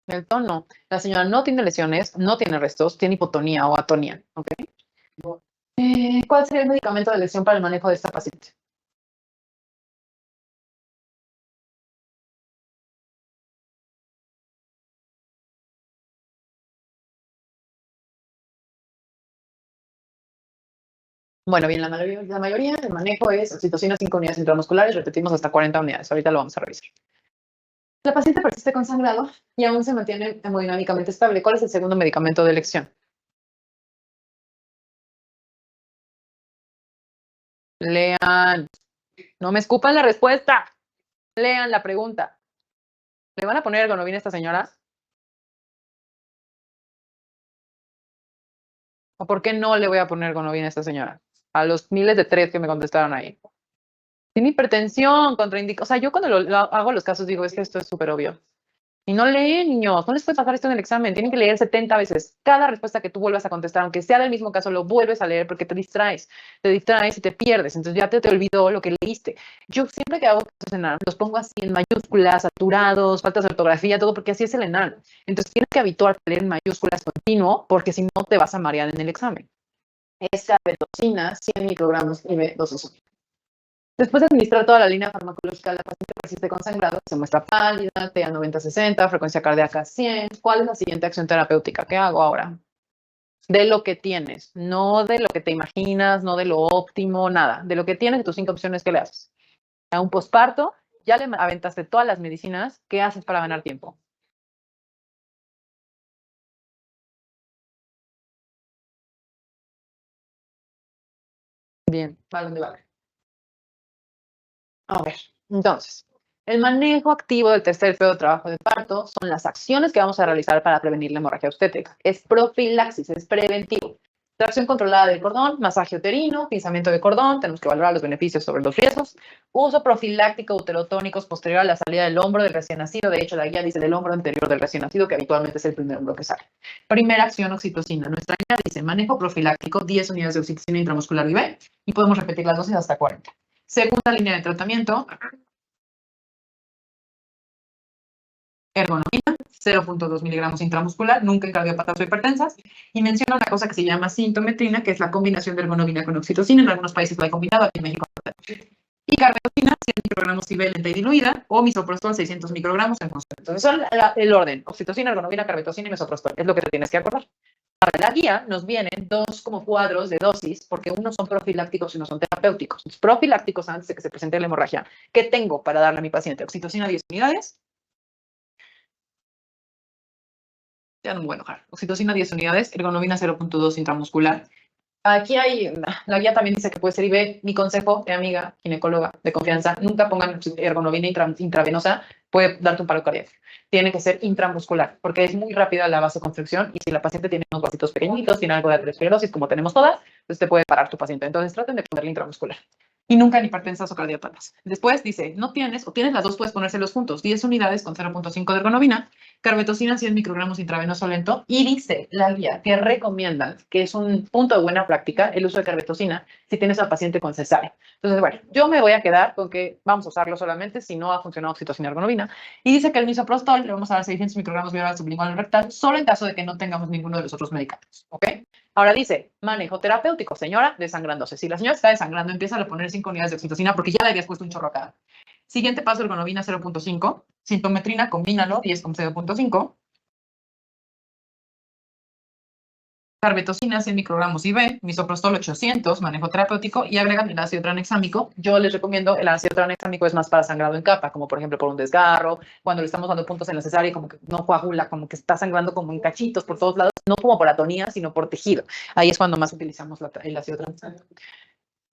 El tono. La señora no tiene lesiones, no tiene restos, tiene hipotonía o atonía. ¿Ok? ¿Cuál sería el medicamento de elección para el manejo de esta paciente? Bueno, bien, la mayoría del manejo es oxitocina 5 unidades intramusculares, repetimos hasta 40 unidades. Ahorita lo vamos a revisar. La paciente persiste con sangrado y aún se mantiene hemodinámicamente estable. ¿Cuál es el segundo medicamento de elección? Lean. No me escupan la respuesta. Lean la pregunta. ¿Le van a poner ergonovina a esta señora? ¿O por qué no le voy a poner ergonovina a esta señora? A los miles de 3 que me contestaron ahí. Tiene hipertensión, contraindicado. O sea, yo cuando hago los casos digo, es que esto es súper obvio. Y no leen, niños. No les puede pasar esto en el examen. Tienen que leer 70 veces. Cada respuesta que tú vuelvas a contestar, aunque sea del mismo caso, lo vuelves a leer porque te distraes. Te distraes y te pierdes. Entonces ya te olvidó lo que leíste. Yo siempre que hago casos en ENARM, los pongo así en mayúsculas, saturados, faltas de ortografía, todo, porque así es el ENARM. Entonces tienes que habituarte a leer en mayúsculas continuo porque si no te vas a marear en el examen. Esa betocina, 100 microgramos y B2 Después de administrar toda la línea farmacológica, la paciente persiste con sangrado, se muestra pálida, TEA 90-60, frecuencia cardíaca 100. ¿Cuál es la siguiente acción terapéutica? ¿Qué hago ahora? De lo que tienes, no de lo que te imaginas, no de lo óptimo, nada. De lo que tienes, de tus 5 opciones, ¿qué le haces? A un posparto, ya le aventaste todas las medicinas, ¿qué haces para ganar tiempo? Bien, balón de baile. A ver, entonces, el manejo activo del tercer periodo de trabajo de parto son las acciones que vamos a realizar para prevenir la hemorragia obstétrica. Es profilaxis, es preventivo. Tracción controlada del cordón, masaje uterino, pinzamiento de cordón, tenemos que valorar los beneficios sobre los riesgos. Uso profiláctico uterotónicos posterior a la salida del hombro del recién nacido. De hecho, la guía dice del hombro anterior del recién nacido, que habitualmente es el primer hombro que sale. Primera acción, oxitocina. Nuestra guía dice manejo profiláctico, 10 unidades de oxitocina intramuscular IV, y podemos repetir las dosis hasta 40. Segunda línea de tratamiento, ergonomina, 0.2 miligramos intramuscular, nunca en cardiopatías o hipertensas, y menciona una cosa que se llama sintometrina, que es la combinación de ergonomina con oxitocina. En algunos países lo hay combinado, aquí en México no. Y carbedoxina, 100 microgramos IV lenta y diluida, o misoprostol, 600 microgramos en concentración. Entonces, son el orden: oxitocina, ergonomina, carbedoxina y misoprostol. Es lo que te tienes que acordar. Para la guía nos vienen dos como cuadros de dosis, porque unos son profilácticos y unos son terapéuticos. Los profilácticos, antes de que se presente la hemorragia, ¿qué tengo para darle a mi paciente? Oxitocina 10 unidades. Ya no me voy a enojar. Oxitocina 10 unidades, ergonomina 0.2 intramuscular. Aquí hay, la guía también dice que puede ser IV. Mi consejo de amiga ginecóloga de confianza: nunca pongan ergonomina intravenosa, puede darte un paro cardíaco. Tiene que ser intramuscular, porque es muy rápida la vasoconstricción y si la paciente tiene unos vasitos pequeñitos, tiene algo de aterosclerosis, como tenemos todas, pues te puede parar tu paciente. Entonces traten de ponerle intramuscular. Y nunca en hipertensas o cardiopatas. Después dice, no tienes, o tienes las dos, puedes ponérselos juntos: 10 unidades con 0.5 de ergonomina, carbetocina 100 microgramos intravenoso lento, y dice la guía que recomiendan, que es un punto de buena práctica, el uso de carbetocina si tienes al paciente con cesárea. Entonces, bueno, yo me voy a quedar con que vamos a usarlo solamente si no ha funcionado oxitocina ergonomina. Y dice que el misoprostol le vamos a dar 600 microgramos vía oral sublingual rectal, solo en caso de que no tengamos ninguno de los otros medicamentos, ¿ok? Ahora dice, manejo terapéutico, señora desangrándose. Si la señora está desangrando, empieza a poner 5 unidades de oxitocina porque ya le habías puesto un chorro acá. Siguiente paso, ergonomina 0.5, sintometrina, combínalo, 10 con 0.5. Carbetocina 100 microgramos IV, misoprostol 800, manejo terapéutico, y agregan el ácido tranexámico. Yo les recomiendo el ácido tranexámico, es más para sangrado en capa, como por ejemplo por un desgarro, cuando le estamos dando puntos en la cesárea y como que no coagula, como que está sangrando como en cachitos por todos lados, no como por atonía, sino por tejido. Ahí es cuando más utilizamos el ácido tranexámico.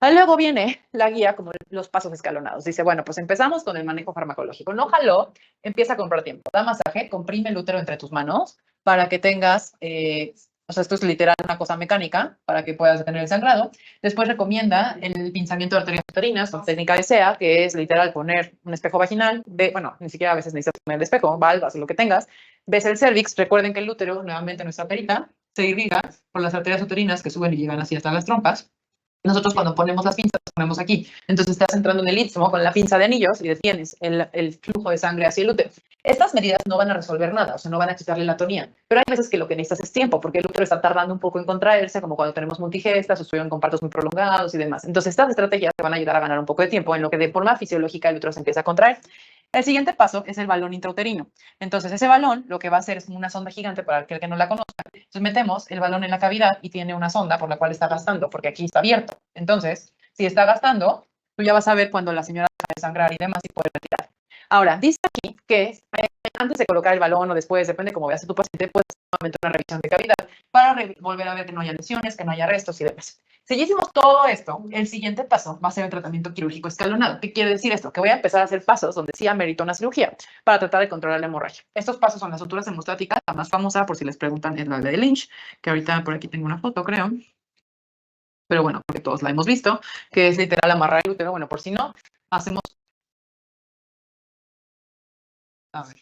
Luego viene la guía como los pasos escalonados. Dice, bueno, pues empezamos con el manejo farmacológico. No jaló, empieza a comprar tiempo. Da masaje, comprime el útero entre tus manos para que tengas, o sea, esto es literal una cosa mecánica para que puedas detener el sangrado. Después recomienda el pinzamiento de arterias uterinas con técnica de SEA, que es literal poner un espejo vaginal. Bueno, ni siquiera a veces necesitas poner el espejo, valvas o lo que tengas. Ves el cervix. Recuerden que el útero, nuevamente nuestra perita, se irriga por las arterias uterinas que suben y llegan así hasta las trompas. Nosotros cuando ponemos las pinzas, las ponemos aquí. Entonces estás entrando en el istmo con la pinza de anillos y detienes el flujo de sangre hacia el útero. Estas medidas no van a resolver nada, o sea, no van a quitarle la atonía. Pero hay veces que lo que necesitas es tiempo, porque el útero está tardando un poco en contraerse, como cuando tenemos multigestas o estuvieron con partos muy prolongados y demás. Entonces estas estrategias te van a ayudar a ganar un poco de tiempo en lo que de forma fisiológica el útero se empieza a contraer. El siguiente paso es el balón intrauterino. Entonces, ese balón lo que va a hacer es una sonda gigante para aquel que no la conozca. Entonces, metemos el balón en la cavidad y tiene una sonda por la cual está gastando, porque aquí está abierto. Entonces, si está gastando, tú ya vas a ver cuando la señora deja de sangrar y demás y puede retirar. Ahora, dice aquí que antes de colocar el balón o después, depende cómo veas a tu paciente, puedes hacer nuevamente una revisión de cavidad para volver a ver que no haya lesiones, que no haya restos y demás. Si ya hicimos todo esto, el siguiente paso va a ser el tratamiento quirúrgico escalonado. ¿Qué quiere decir esto? Que voy a empezar a hacer pasos donde sí amerita una cirugía para tratar de controlar la hemorragia. Estos pasos son las suturas hemostáticas, la más famosa, por si les preguntan, es la de Lynch, que ahorita por aquí tengo una foto, creo. Pero bueno, porque todos la hemos visto, que es literal amarrar el útero. Bueno, por si no, hacemos... A ver,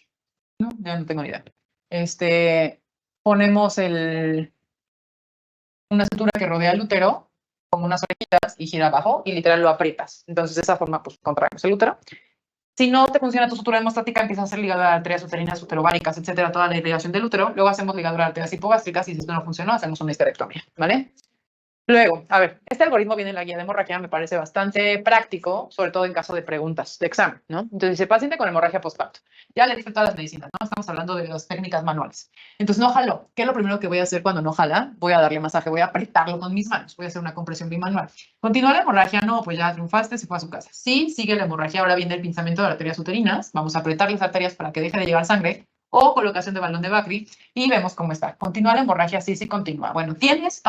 no, ya no tengo ni idea. Ponemos una sutura que rodea el útero, como unas orejitas, y gira abajo, y literal lo aprietas. Entonces, de esa forma, pues, contraemos el útero. Si no te funciona tu sutura hemostática, empiezas a hacer ligadura de arterias uterinas, uterováricas, etcétera, toda la irrigación del útero. Luego hacemos ligadura de arterias hipogástricas, y si esto no funcionó, hacemos una histerectomía, ¿vale? Luego, a ver, este algoritmo viene en la guía de hemorragia, me parece bastante práctico, sobre todo en caso de preguntas de examen, ¿no? Entonces dice, paciente con hemorragia postparto. Ya le dije todas las medicinas, ¿no? Estamos hablando de las técnicas manuales. Entonces, no jaló. ¿Qué es lo primero que voy a hacer cuando no jala? Voy a darle masaje, voy a apretarlo con mis manos, voy a hacer una compresión bimanual. ¿Continúa la hemorragia? No, pues ya triunfaste, se fue a su casa. Sí, sigue la hemorragia, ahora viene el pinzamiento de arterias uterinas, vamos a apretar las arterias para que deje de llevar sangre, o colocación de balón de Bakri, y vemos cómo está. ¿Continúa la hemorragia? Sí, sí, continúa. Bueno, ¿tienes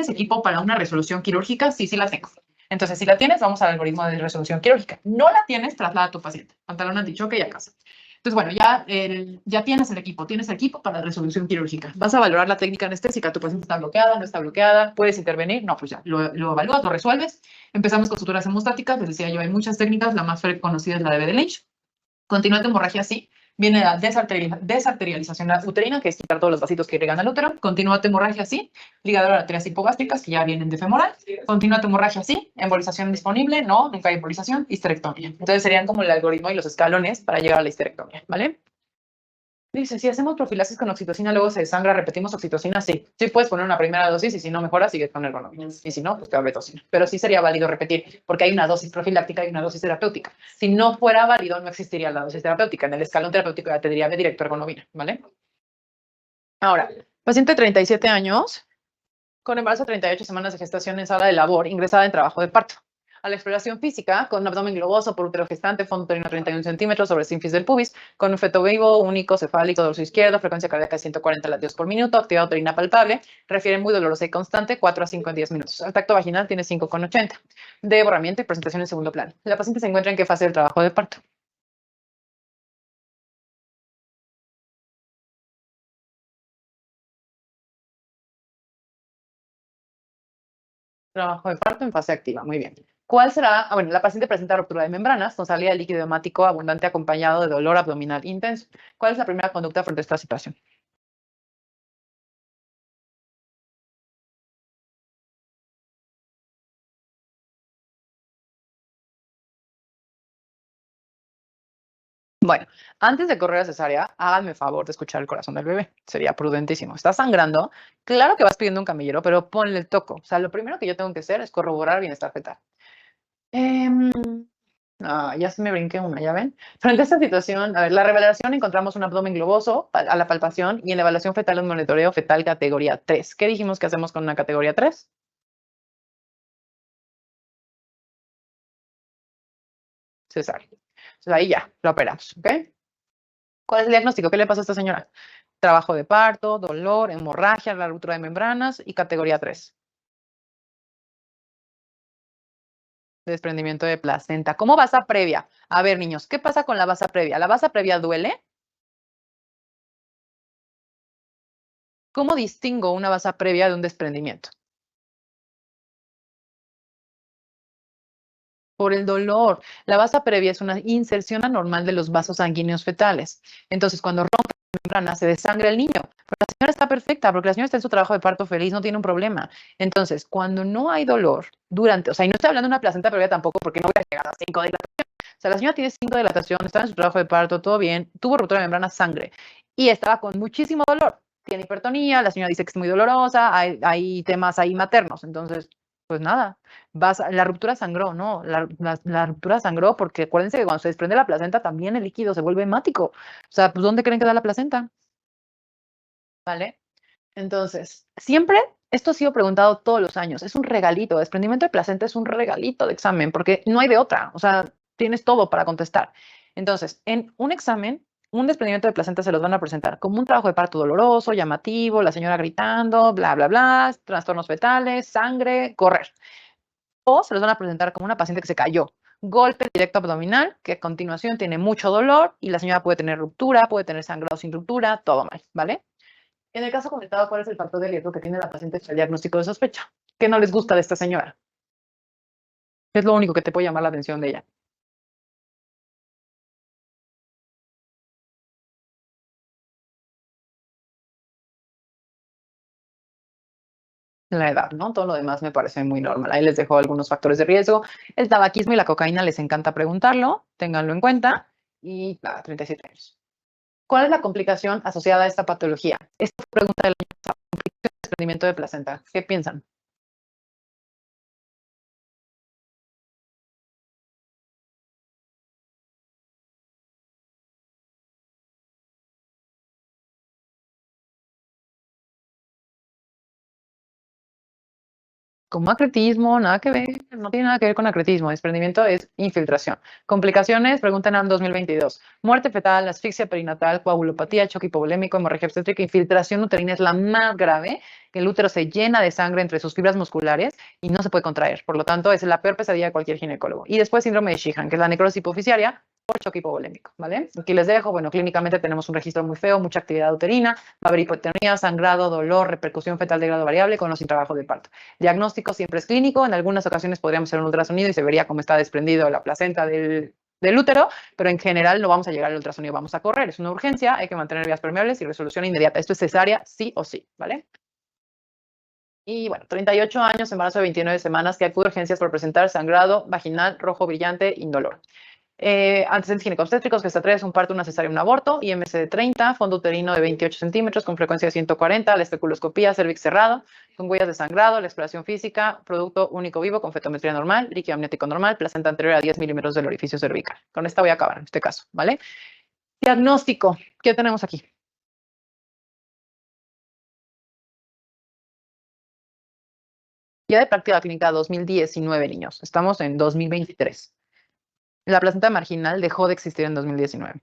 equipo para una resolución quirúrgica? Sí, sí la tengo. Entonces, si la tienes, vamos al algoritmo de resolución quirúrgica. No la tienes, traslada a tu paciente. Pantalón antichoque y a casa. Entonces, bueno, ya tienes el equipo para la resolución quirúrgica. Vas a valorar la técnica anestésica. Tu paciente está bloqueada, no está bloqueada, puedes intervenir. No, pues ya, lo evalúas, lo resuelves. Empezamos con suturas hemostáticas. Les decía yo, hay muchas técnicas. La más conocida es la de Lynch. Continúa tu hemorragia, sí. Viene la desarterialización uterina, que es quitar todos los vasitos que irrigan al útero. Continúa tu hemorragia, sí. Ligadura de arterias hipogástricas, que ya vienen de femoral. Continúa tu hemorragia, sí. Embolización disponible, no, nunca hay embolización. Histerectomía. Entonces serían como el algoritmo y los escalones para llegar a la histerectomía, ¿vale? Dice, si hacemos profilaxis con oxitocina, luego se desangra, repetimos oxitocina, sí. Sí puedes poner una primera dosis y si no mejora, sigues con ergonomia. Y si no, pues carbetocina. Pero sí sería válido repetir, porque hay una dosis profiláctica y una dosis terapéutica. Si no fuera válido, no existiría la dosis terapéutica. En el escalón terapéutico ya te diría, ve directo a ergonomia, ¿vale? Ahora, paciente de 37 años, con embarazo 38 semanas de gestación en sala de labor, ingresada en trabajo de parto. A la exploración física, con un abdomen globoso por útero gestante, fondo uterino 31 centímetros sobre sínfisis del pubis, con un feto vivo, único, cefálico, dorso izquierdo, frecuencia cardíaca de 140 latidos por minuto, actividad uterina palpable, refiere muy dolorosa y constante, 4 a 5 en 10 minutos. El tacto vaginal tiene 5,80. De borramiento y presentación en segundo plano. La paciente se encuentra en qué fase del trabajo de parto. Trabajo de parto en fase activa, muy bien. ¿Cuál será? Bueno, la paciente presenta ruptura de membranas con salida de líquido hemático abundante acompañado de dolor abdominal intenso. ¿Cuál es la primera conducta frente a esta situación? Bueno, antes de correr a cesárea, háganme favor de escuchar el corazón del bebé. Sería prudentísimo. Está sangrando. Claro que vas pidiendo un camillero, pero ponle el toco. O sea, lo primero que yo tengo que hacer es corroborar bienestar fetal. Em, ya se me brinqué una, ¿ya ven? Frente a esta situación, a ver, la revelación encontramos un abdomen globoso a la palpación y en la evaluación fetal un monitoreo fetal categoría 3. ¿Qué dijimos que hacemos con una categoría 3? Cesárea. Entonces ahí ya, lo operamos, ¿ok? ¿Cuál es el diagnóstico? ¿Qué le pasa a esta señora? Trabajo de parto, dolor, hemorragia, la ruptura de membranas y categoría 3. Desprendimiento de placenta. ¿Cómo basa previa? A ver, niños, ¿qué pasa con la basa previa? ¿La basa previa duele? ¿Cómo distingo una basa previa de un desprendimiento? Por el dolor. La basa previa es una inserción anormal de los vasos sanguíneos fetales. Entonces, cuando rompe la membrana, se desangra el niño. Pero la señora está perfecta porque la señora está en su trabajo de parto feliz, no tiene un problema. Entonces, cuando no hay dolor durante, o sea, y no estoy hablando de una placenta previa tampoco porque no voy a llegar a 5 de dilatación. O sea, la señora tiene 5 de dilatación, está en su trabajo de parto, todo bien, tuvo ruptura de membrana, sangre y estaba con muchísimo dolor. Tiene hipertonía, la señora dice que es muy dolorosa, hay temas ahí maternos. Entonces, pues nada, la ruptura sangró, ¿no? La ruptura sangró porque acuérdense que cuando se desprende la placenta también el líquido se vuelve hemático. O sea, pues ¿dónde creen que da la placenta? ¿Vale? Entonces, siempre, esto ha sido preguntado todos los años, es un regalito, desprendimiento de placenta es un regalito de examen porque no hay de otra, o sea, tienes todo para contestar. Entonces, en un examen, un desprendimiento de placenta se los van a presentar como un trabajo de parto doloroso, llamativo, la señora gritando, bla, bla, bla, trastornos fetales, sangre, correr. O se los van a presentar como una paciente que se cayó. Golpe directo abdominal, que a continuación tiene mucho dolor y la señora puede tener ruptura, puede tener sangrado sin ruptura, todo mal, ¿vale? En el caso comentado, ¿cuál es el factor de riesgo que tiene la paciente para el diagnóstico de sospecha? ¿Qué no les gusta de esta señora? Es lo único que te puede llamar la atención de ella. La edad, ¿no? Todo lo demás me parece muy normal. Ahí les dejo algunos factores de riesgo. El tabaquismo y la cocaína les encanta preguntarlo, ténganlo en cuenta. Y nada, 37 años. ¿Cuál es la complicación asociada a esta patología? Esta pregunta del año pasado, complicación de desprendimiento de placenta. ¿Qué piensan? Como acretismo, nada que ver, no tiene nada que ver con acretismo. Desprendimiento es infiltración. Complicaciones, preguntan en 2022. Muerte fetal, asfixia perinatal, coagulopatía, choque hipovolémico, hemorragia obstétrica, infiltración uterina es la más grave, que el útero se llena de sangre entre sus fibras musculares y no se puede contraer. Por lo tanto, es la peor pesadilla de cualquier ginecólogo. Y después síndrome de Sheehan, que es la necrosis hipoficiaria por choque hipovolémico, ¿vale? Aquí les dejo, bueno, clínicamente tenemos un registro muy feo, mucha actividad uterina, va a haber hipotonía, sangrado, dolor, repercusión fetal de grado variable con o sin trabajo de parto. Diagnóstico siempre es clínico, en algunas ocasiones podríamos hacer un ultrasonido y se vería cómo está desprendido la placenta del útero, pero en general no vamos a llegar al ultrasonido, vamos a correr, es una urgencia, hay que mantener vías permeables y resolución inmediata. Esto es cesárea sí o sí, ¿vale? Y bueno, 38 años, embarazo de 29 semanas, que acude a urgencias por presentar sangrado vaginal rojo brillante indolor. Antecedentes ginecobstétricos, gesta 3, un parto, una cesárea, un aborto, IMC de 30, fondo uterino de 28 centímetros con frecuencia de 140, la especuloscopía, cervix cerrado, con huellas de sangrado, la exploración física, producto único vivo con fetometría normal, líquido amniótico normal, placenta anterior a 10 milímetros del orificio cervical. Con esta voy a acabar en este caso, ¿vale? Diagnóstico, ¿qué tenemos aquí? Ya de práctica clínica 2019, niños. Estamos en 2023. La placenta marginal dejó de existir en 2019.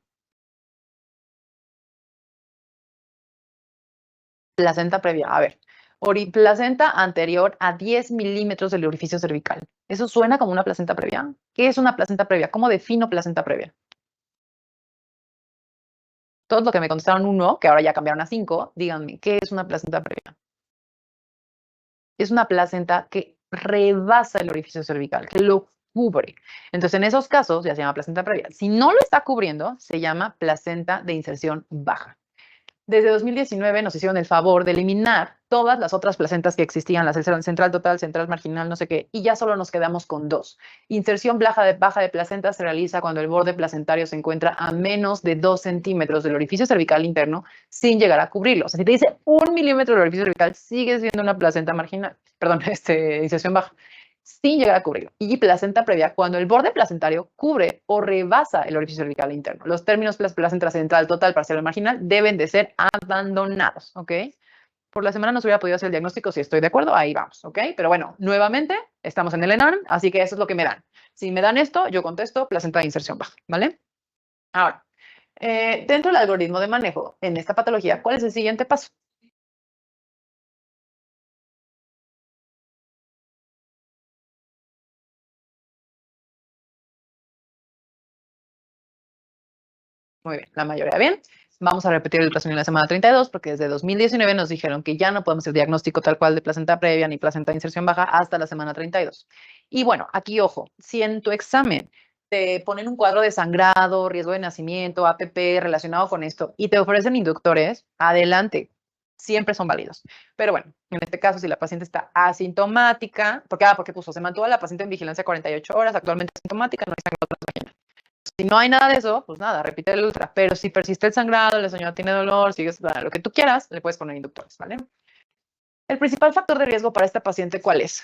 Placenta previa, a ver. Placenta anterior a 10 milímetros del orificio cervical. ¿Eso suena como una placenta previa? ¿Qué es una placenta previa? ¿Cómo defino placenta previa? Todos los que me contestaron uno, que ahora ya cambiaron a 5, díganme, ¿qué es una placenta previa? Es una placenta que rebasa el orificio cervical, que lo cubre. Entonces, en esos casos ya se llama placenta previa. Si no lo está cubriendo, se llama placenta de inserción baja. Desde 2019 nos hicieron el favor de eliminar todas las otras placentas que existían, la central total, central marginal, no sé qué, y ya solo nos quedamos con 2. Inserción baja de placenta se realiza cuando el borde placentario se encuentra a menos de 2 centímetros del orificio cervical interno sin llegar a cubrirlo. O sea, si te dice 1 milímetro del orificio cervical, sigue siendo una placenta marginal, perdón, inserción baja, sin llegar a cubrirlo. Y placenta previa, cuando el borde placentario cubre o rebasa el orificio cervical interno. Los términos placenta central, total, parcial o marginal deben de ser abandonados, ¿ok? Por la semana no se hubiera podido hacer el diagnóstico, si estoy de acuerdo, ahí vamos, ¿ok? Pero bueno, nuevamente, estamos en el ENARM, así que eso es lo que me dan. Si me dan esto, yo contesto placenta de inserción baja, ¿vale? Ahora, dentro del algoritmo de manejo en esta patología, ¿cuál es el siguiente paso? Muy bien, la mayoría bien. Vamos a repetir el ultrasonido en la semana 32 porque desde 2019 nos dijeron que ya no podemos hacer diagnóstico tal cual de placenta previa ni placenta de inserción baja hasta la semana 32. Y bueno, aquí ojo, si en tu examen te ponen un cuadro de sangrado, riesgo de nacimiento, APP relacionado con esto y te ofrecen inductores, adelante, siempre son válidos. Pero bueno, en este caso, si la paciente está asintomática, porque puso, se mantuvo a la paciente en vigilancia 48 horas, actualmente asintomática, no hay sangrado transvaginal. Si no hay nada de eso, pues nada, repite el ultra. Pero si persiste el sangrado, la señora tiene dolor, sigues lo que tú quieras, le puedes poner inductores, ¿vale? El principal factor de riesgo para esta paciente, ¿cuál es?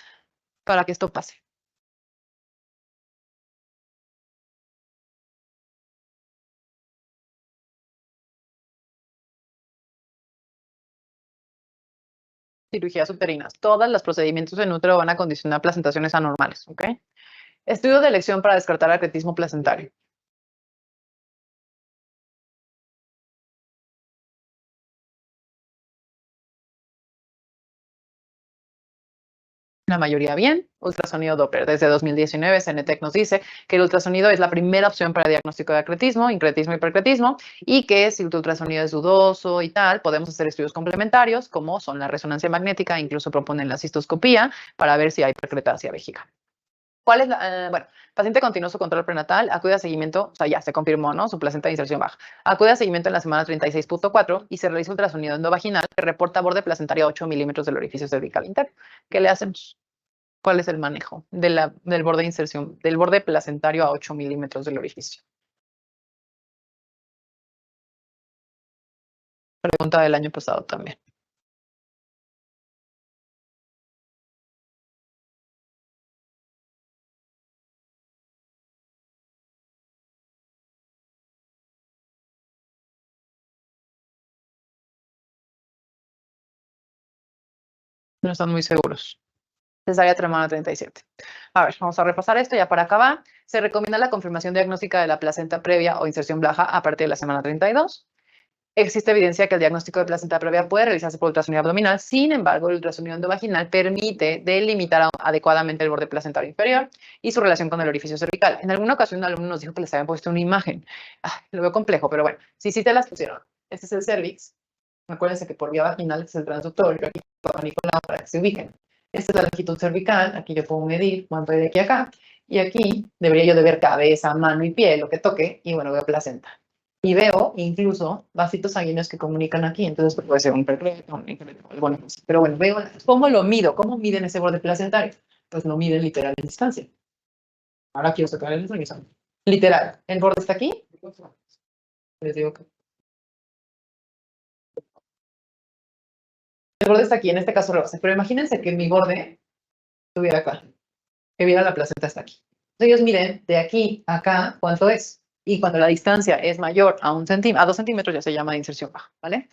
Para que esto pase. Cirugías uterinas. Todos los procedimientos en útero van a condicionar placentaciones anormales, ¿ok? Estudio de elección para descartar acretismo placentario. La mayoría bien, ultrasonido Doppler. Desde 2019, CNTEC nos dice que el ultrasonido es la primera opción para diagnóstico de acretismo, incretismo y hipercretismo, y que si el ultrasonido es dudoso y tal, podemos hacer estudios complementarios, como son la resonancia magnética, incluso proponen la cistoscopía, para ver si hay hipercretasia vejiga. ¿Cuál es bueno, paciente continuó su control prenatal, acude a seguimiento, o sea, ya se confirmó, ¿no? Su placenta de inserción baja. Acude a seguimiento en la semana 36.4 y se realiza ultrasonido endovaginal que reporta borde placentario a 8 milímetros del orificio cervical interno. ¿Qué le hacemos? ¿Cuál es el manejo del borde de inserción, del borde placentario a 8 milímetros del orificio? Pregunta del año pasado también. No están muy seguros. Cesárea tremana 37. A ver, vamos a repasar esto ya para acabar. Se recomienda la confirmación diagnóstica de la placenta previa o inserción baja a partir de la semana 32. Existe evidencia que el diagnóstico de placenta previa puede realizarse por ultrasonido abdominal. Sin embargo, el ultrasonido endovaginal permite delimitar adecuadamente el borde placentario inferior y su relación con el orificio cervical. En alguna ocasión, un alumno nos dijo que les habían puesto una imagen. Lo veo complejo, pero bueno, sí te las pusieron. Este es el cervix. Acuérdense que por vía vaginal es el transductor, yo aquí puedo manipular para que se ubiquen. Esta es la longitud cervical, aquí yo puedo medir cuánto hay de aquí a acá, y aquí debería yo de ver cabeza, mano y pie, lo que toque, y bueno, veo placenta. Y veo incluso vasitos sanguíneos que comunican aquí, entonces puede ser un percreto, un increto, alguna cosa. Pero bueno, veo cómo lo mido, cómo miden ese borde placentario. Pues lo miden literal en distancia. Ahora quiero sacar el ultrasonido. Literal, el borde está aquí. Les digo que el borde está aquí, en este caso lo hace. Pero imagínense que mi borde estuviera acá, que viera la placenta hasta aquí. Entonces ellos miden de aquí a acá cuánto es. Y cuando la distancia es mayor a 1 centímetro, a 2 centímetros ya se llama de inserción baja, ¿vale?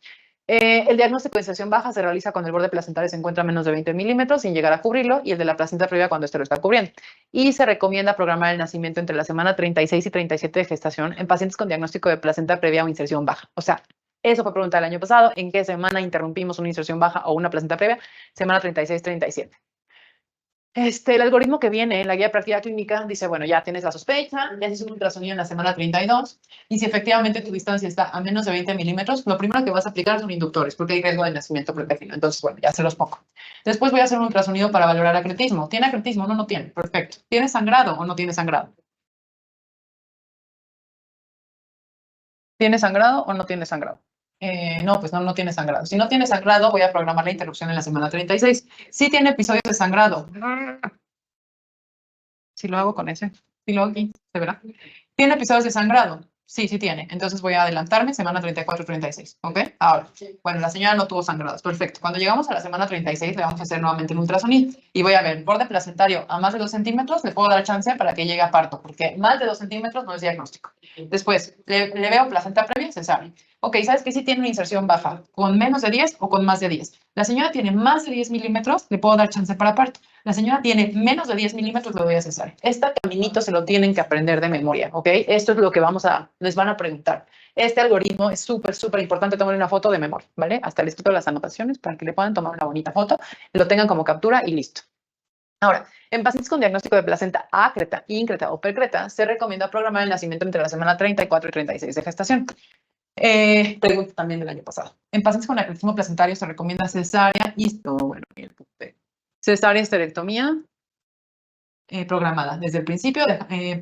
El diagnóstico de inserción baja se realiza cuando el borde placentario se encuentra a menos de 20 milímetros sin llegar a cubrirlo y el de la placenta previa cuando este lo está cubriendo. Y se recomienda programar el nacimiento entre la semana 36 y 37 de gestación en pacientes con diagnóstico de placenta previa o inserción baja. O sea, eso fue pregunta del año pasado, ¿en qué semana interrumpimos una inserción baja o una placenta previa? Semana 36-37. El algoritmo que viene en la guía de práctica clínica dice, bueno, ya tienes la sospecha, ya haces un ultrasonido en la semana 32 y si efectivamente tu distancia está a menos de 20 milímetros, lo primero que vas a aplicar son inductores porque hay riesgo de nacimiento preterino. Entonces, bueno, ya se los pongo. Después voy a hacer un ultrasonido para valorar acretismo. ¿Tiene acretismo? No, no tiene. Perfecto. ¿Tiene sangrado o no tiene sangrado? ¿Tiene sangrado o no tiene sangrado? No, pues no, no tiene sangrado. Si no tiene sangrado, voy a programar la interrupción en la semana 36. Si tiene episodios de sangrado. Si lo hago con ese, si lo hago aquí, se verá. ¿Tiene episodios de sangrado? Sí, sí tiene. Entonces voy a adelantarme, semana 34-36, ¿ok? Ahora, bueno, la señora no tuvo sangrados, perfecto. Cuando llegamos a la semana 36, le vamos a hacer nuevamente un ultrasonido y voy a ver, borde placentario a más de 2 centímetros, le puedo dar chance para que llegue a parto, porque más de 2 centímetros no es diagnóstico. Después, le veo placenta previa, cesárea. Ok, ¿sabes qué? Si tiene una inserción baja, con menos de 10 o con más de 10. La señora tiene más de 10 milímetros, le puedo dar chance para parto. La señora tiene menos de 10 milímetros, lo voy a cesar. Este caminito se lo tienen que aprender de memoria, ¿ok? Esto es lo que les van a preguntar. Este algoritmo es súper, súper importante tomar una foto de memoria, ¿vale? Hasta les quito las anotaciones para que le puedan tomar una bonita foto, lo tengan como captura y listo. Ahora, en pacientes con diagnóstico de placenta acreta, íncreta o percreta, se recomienda programar el nacimiento entre la semana 34 y 36 de gestación. Pregunta también del año pasado. En pacientes con acretismo placentario se recomienda cesárea y cesárea esterectomía programada desde el principio,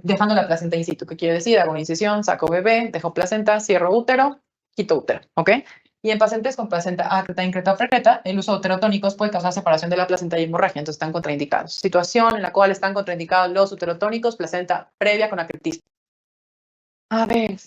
dejando la placenta in situ. ¿Qué quiere decir? Hago una incisión, saco bebé, dejo placenta, cierro útero, quito útero, ¿ok? Y en pacientes con placenta acreta, increta o precreta, el uso de uterotónicos puede causar separación de la placenta y hemorragia, entonces están contraindicados. Situación en la cual están contraindicados los uterotónicos, placenta previa con acretismo. A ver,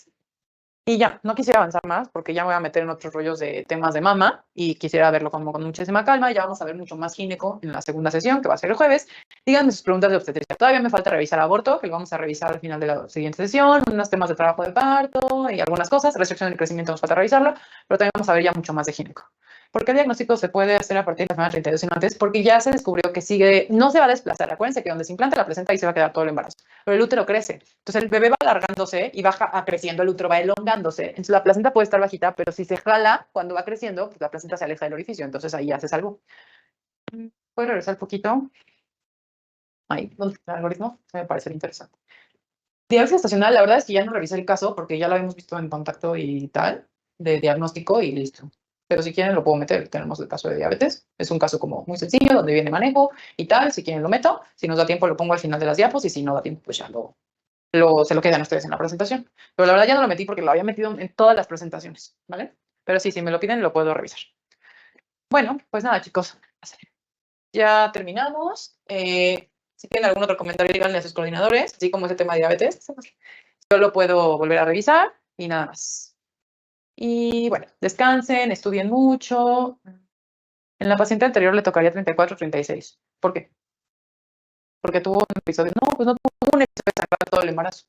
y ya, no quisiera avanzar más porque ya me voy a meter en otros rollos de temas de mama y quisiera verlo como con muchísima calma. Ya vamos a ver mucho más gineco en la segunda sesión, que va a ser el jueves. Díganme sus preguntas de obstetricia. Todavía me falta revisar aborto, que lo vamos a revisar al final de la siguiente sesión, unos temas de trabajo de parto y algunas cosas. Restricción del crecimiento nos falta revisarlo, pero también vamos a ver ya mucho más de gineco. ¿Por qué el diagnóstico se puede hacer a partir de la semana 32 y no antes? Porque ya se descubrió que no se va a desplazar. Acuérdense que donde se implanta la placenta ahí se va a quedar todo el embarazo. Pero el útero crece. Entonces el bebé va alargándose y va creciendo, el útero va elongándose. Entonces la placenta puede estar bajita, pero si se jala cuando va creciendo, pues la placenta se aleja del orificio. Entonces ahí haces algo. ¿Puedo regresar un poquito? Ahí, ¿dónde está el algoritmo? Me parece interesante. Diálisis estacional, la verdad es que ya no revisé el caso porque ya lo habíamos visto en contacto y tal, de diagnóstico y listo. Pero si quieren lo puedo meter, tenemos el caso de diabetes. Es un caso como muy sencillo, donde viene manejo y tal. Si quieren lo meto, si nos da tiempo lo pongo al final de las diapos y si no da tiempo pues ya se lo quedan ustedes en la presentación. Pero la verdad ya no lo metí porque lo había metido en todas las presentaciones, ¿vale? Pero sí, si me lo piden lo puedo revisar. Bueno, pues nada chicos, ya terminamos. Si tienen algún otro comentario, díganle a sus coordinadores, así como ese tema de diabetes. Yo lo puedo volver a revisar y nada más. Y bueno, descansen, estudien mucho. En la paciente anterior le tocaría 34-36. ¿Por qué? Porque tuvo un episodio. No, pues no tuvo un episodio de sangrado todo el embarazo.